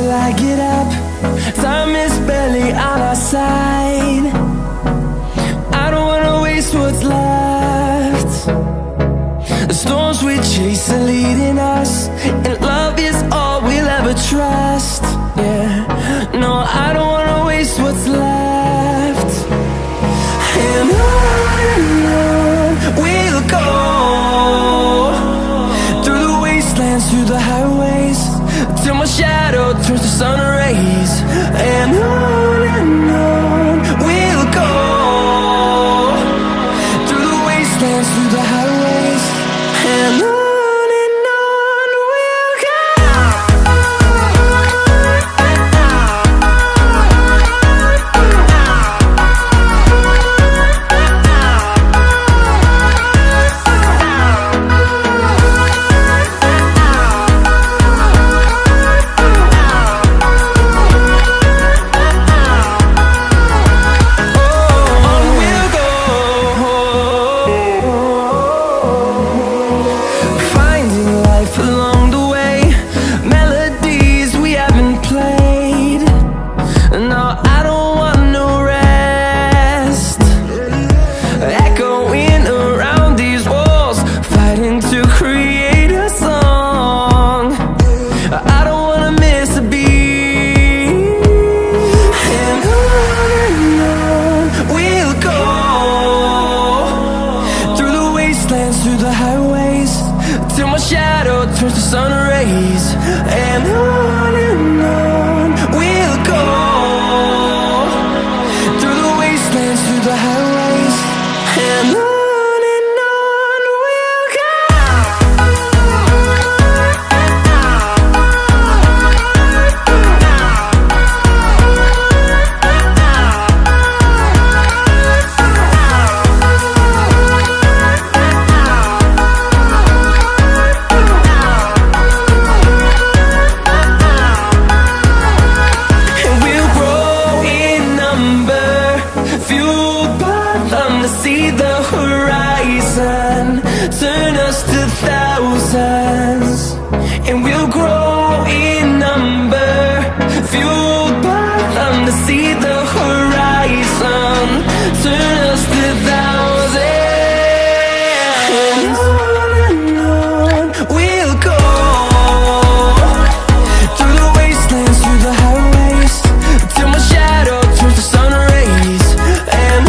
till I get up. Time is barely on our side. I don't wanna waste what's left. The storms we chase are leading us, and love is all we'll ever trust. Yeah, no, I don't wanna waste what's left. And on we'll go, through the wastelands, through the highways, till my shadow turns to sun rays. And on we'll go, through the wastelands, through the highways, and on we'll go. Through the highways, till my shadow turns to sun rays. And on we'll go, through the wastelands, through the highways, and on we'll go. See the horizon turn us to thousands, and we'll grow in number, fueled by them. To see the horizon turn us to thousands, and on we'll go, through the wastelands, through the highways, till my shadow turns to sun rays. And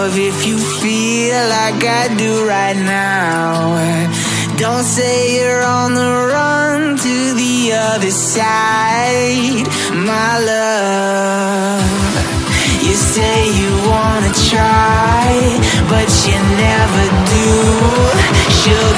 love if you feel like I do right now. Don't say you're on the run to the other side, my love. You say you wanna try, but you never do. Sugar